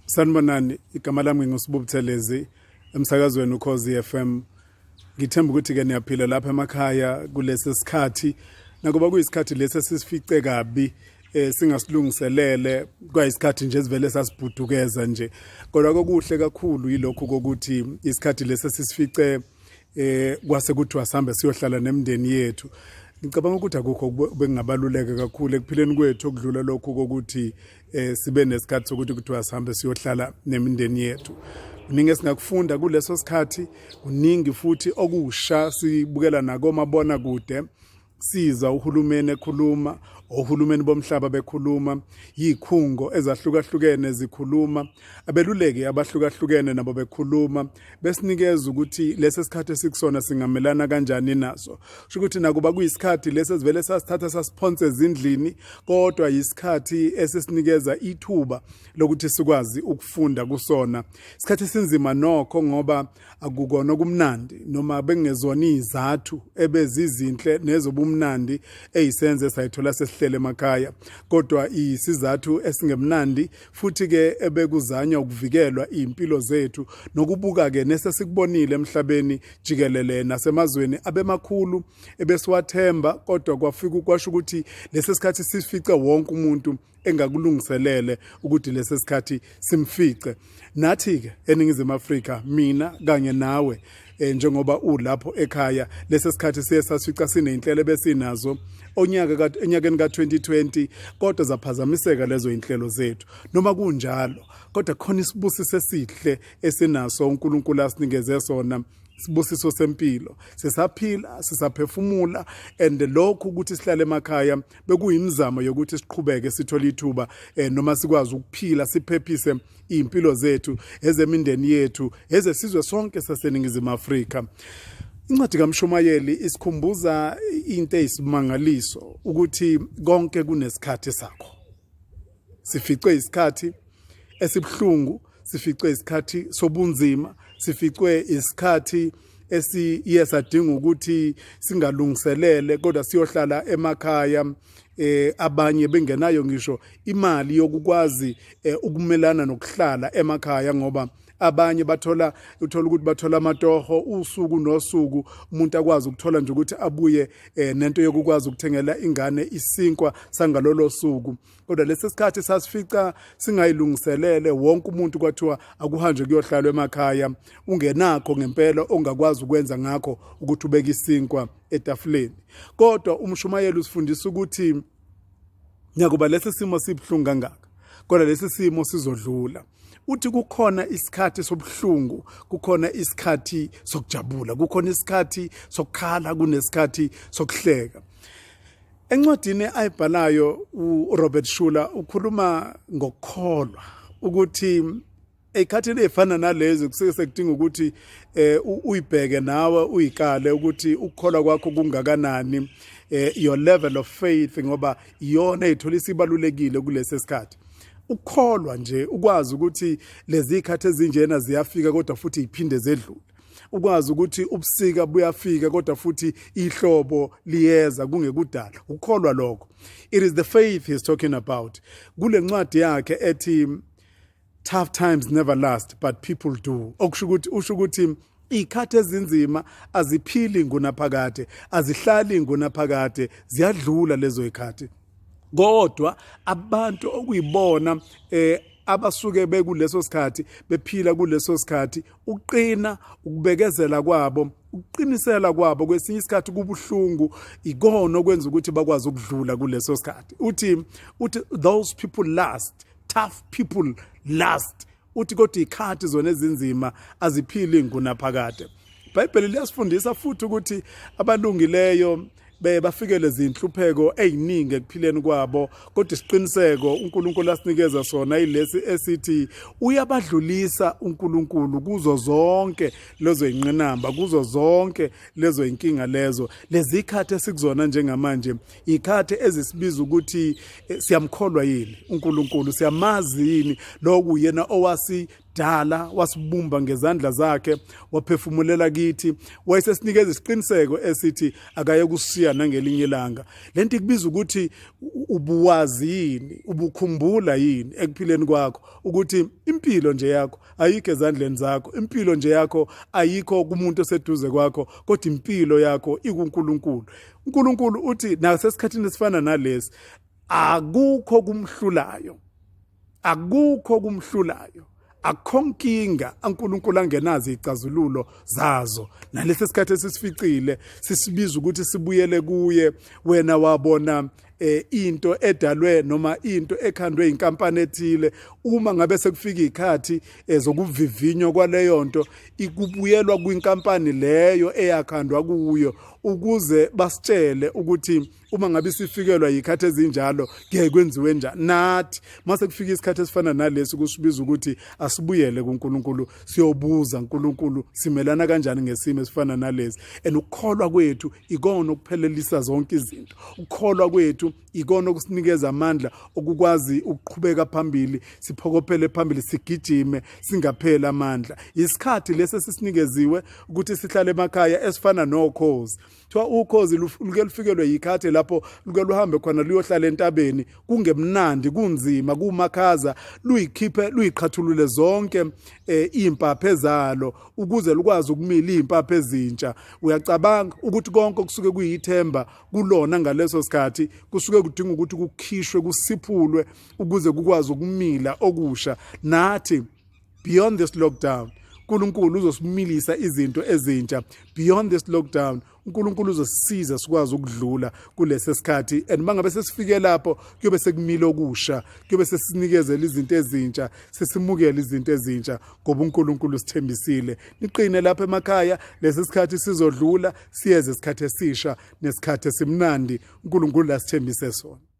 Sanibonani, igama lami nguSbu Buthelezi emsakazweni UkhoziFM. Ngithemba ukuthi ke niyaphila lapha emakhaya kulesi sikhathi. Nakuba kuyisikhathi lesi sisifice kabi singasilungiselele kwayisikhathi nje sivele sasibhudukeza nje. Kodwa kokuhle kakhulu yilokho kokuthi isikhathi lesi sisifice kwase kuthiwa sihambe siyohlala nemndeni yethu. Ngicabanga ukuthi akukho bengabaluleka kakhulu ekuphileni kwethu okudlula lokho kokuthi sibe nesikhathi sokuthi kuthiwa sihambe siyohlala nemindeni yethu. Kuningi esingakufunda kuleso sikhathi, kuningi futhi okusha sibukela nakomabona kude, siza uhulumeni ekhuluma, ohulumeni bomhlaba bekhuluma, yikhungo ezahlukahlukene zikhuluma, abeluleki abahlukahlukene nabo bekhuluma, besinikeza ukuthi lesi sikhathi esikusona singamelana kanjani naso. Kusho ukuthi nakuba kuyisikhathi lesi sivele sasithatha sasiphonse ezindlini, kodwa yisikhathi esisinikeza ithuba lokuthi sikwazi ukufunda kusona. Isikhathi sinzima nokho ngoba akukona kumnandi noma bengezona izathu ebezizinhle nezobumnandi eyisenze sayithola sesihlele emakhaya, kodwa isizathu esingemnandi futhi ke ebekuzanywa ukuvikelwa impilo zethu nokubuka ke nesesikubonile emhlabeni jikelele nasemazweni abemakhulu ebesiwathemba, kodwa kwafika ukwasho ukuthi lesi sikhathi sifice wonke umuntu engakulungiselele ukuthi lesi sikhathi simfice. Nathi ke eNingizimu Afrika, mina kanye nawe njengoba ulapho ekhaya, lesi sikhathi siye sasifica sineinhlelo ebesinazo enyakeni ka-2020, kodwa zaphazamiseka lezo inhlelo zethu. Noma kunjalo, kodwa khona isibusiso esihle esinaso uNkulunkulu asinikeze sona, sibusiso sempilo. Sisaphila, sisaphefumula, and lokhu ukuthi sihlale emakhaya bekuyimizamo yokuthi siqhubeke sithole ithuba noma sikwazi ukuphila siphephise impilo zethu, ezemindeni yethu, ezesizwe sonke saseNingizimu Afrika. Incwadi kaMshumayeli isikhumbuza into eyisimangaliso ukuthi konke kunesikhathi sakho. Sifice isikhathi esibhlungu, sifice isikhathi sobunzima, sificwe isikhathi esadinga ukuthi singalungiselele kodwa siyohlala emakhaya, abanye bengenayo ngisho imali yokukwazi ukumelana nokuhlala emakhaya ngoba abanye uthola ukuthi bathola amatoho usuku nosuku, umuntu akwazi ukuthola nje ukuthi abuye nento yokukwazi ukuthengela ingane isinkwa sangalolo suku. Kodwa lesi sikhathi sasifica singayilungiselele, wonke umuntu kwathiwa akuhanje kuyohlala emakhaya, ungenakho ngempela ongakwazi ukwenza ngakho ukuthi ubeke isinkwa etafuleni. Kodwa uMshumayeli usifundisa ukuthi nyakuba lesi simo sibhlungu kangaka, kodwa lesi simo sizodlula. Uthi kukhona isikhathi sobhlungu, kukhona isikhathi sokujabula, kukhona isikhathi sokukhala, kunesikhathi sokuhleka. Encwadini ayibhalayo uRobert Schuller ukhuluma ngokukholwa ukuthi ekhathini efana nalezi kuseke sekudinga ukuthi uyibheke nawe uyikale ukuthi ukukholwa kwakho kungakanani, your level of faith, ngoba iyona ethola isibalulekile kulesi sikhathi. Ukukholwa nje ukwazi ukuthi lezi ikhathi ezinjena ziyafika kodwa futhi iphinde zedlule. Ukwazi ukuthi ubusika buyafika kodwa futhi ihlobo liyeza kungekudala. Ukukholwa lokho. It is the faith he's talking about. Kule ncwadi yakhe ethi tough times never last but people do. Usho ukuthi ikhathi ezinzima aziphili ngunaphakade, azihlali ngunaphakade, ziyadlula lezo ikhathi. Kodwa abantu okuyibona abasuke bekuleso sikhathi bephila kuleso sikhathi, uqina, ukubekezela kwabo, uqinisela kwabo kwesinye isikhathi kubuhlungu, ikona okwenza ukuthi bakwazi ukudlula kuleso sikhathi. Uthi those people last, tough people last. Uthi kodwa ikhathi zona ezinzima aziphili ngunaphakade. iBhayibheli liyasifundisa futhi ukuthi abalungileyo bafikele izinhlupheko eziningi ekuphileni kwabo, kodwa isiqiniseko uNkulunkulu asinikeza sona yilesi esithi uyabadlulisa uNkulunkulu kuzo zonke lezo ingqinamba, kuzo zonke lezo inkinga lezo. Lezi ikhathi esikuzona njengamanje ikhathi ezisibiza ukuthi siyamkholwa yini uNkulunkulu, siyamazi yini lokhu yena kudala wasibumba ngezandla zakhe waphefumulela kithi wayesesinikeza isiqiniseko esithi akaye kushiya nangelinye ilanga. Lento ikubiza ukuthi ubuwazi yini, ubukhumbula yini ekuphileni kwakho ukuthi impilo nje yakho ayikho ezandleni zakho, impilo nje yakho ayikho kumuntu oseduze kwakho, kodwa impilo yakho ikuNkulunkulu. uNkulunkulu uthi nasesikhathini esifana nalesi akukho kumhlulayo, akukho kumhlulayo, akukho nkinga uNkulunkulu angenazo izicazululo zazo. Nalesi sikhathi esisificile sisibiza ukuthi sibuyele kuye. Wena wabona into edalwe noma into ekhandwe inkampani ethile, uma ngabe sekufika ikhathi zokuvivinywa kwaleyo nto ikubuyelwa kwinkampani leyo eyakhandwa kuyo, ukuze basitshele ukuthi uma ngabe sifikelwa yikhathi ezinjalo kuye kwenziwe njani. Nathi mase kufika isikhathi esifana nalesi kusibiza ukuthi asibuyele kuNkulunkulu siyobuza uNkulunkulu simelana kanjani ngesimo esifana nalesi. Ukukholwa kwethu ikona ukuphelelisa zonke izinto, ukukholwa kwethu ikona ukusinikeza amandla okukwazi ukuqhubeka phambili, siphokophele phambili, sigijime singapheli amandla. Isikhathi lesi esisinikeziwe ukuthi sihlale emakhaya esifana noKhozi. Kuthiwa uKhozi luke lufikelwe yikhathi lapho luke luhambe khona luyohlala entabeni, kungemnandi, kunzima, kumakhaza, luyikhiphe luyiqhathulule zonke impaphe ezalo ukuze lukwazi ukumila impaphe ezintsha. Uyacabanga ukuthi konke kusuke kuyithemba kulona ngaleso sikhathi kusuke kudinga ukuthi kukhishwe, kusiphulwe ukuze kukwazi ukumila okusha. Nathi beyond this lockdown uNkulunkulu uzosimilisa izinto ezintsha. Beyond this lockdown uNkulunkulu uzosisiza sikwazi ukudlula kulesi sikhathi, and mangabe sesifike lapho kuyobe sekumila okusha, kuyobe sesinikezela izinto ezintsha, sesimukela izinto ezintsha ngoba uNkulunkulu sithembisile. Niqine lapha emakhaya, lesi sikhathi sizodlula, siyeze isikhathi esisha nesikhathi esimnandi uNkulunkulu asithembise sona.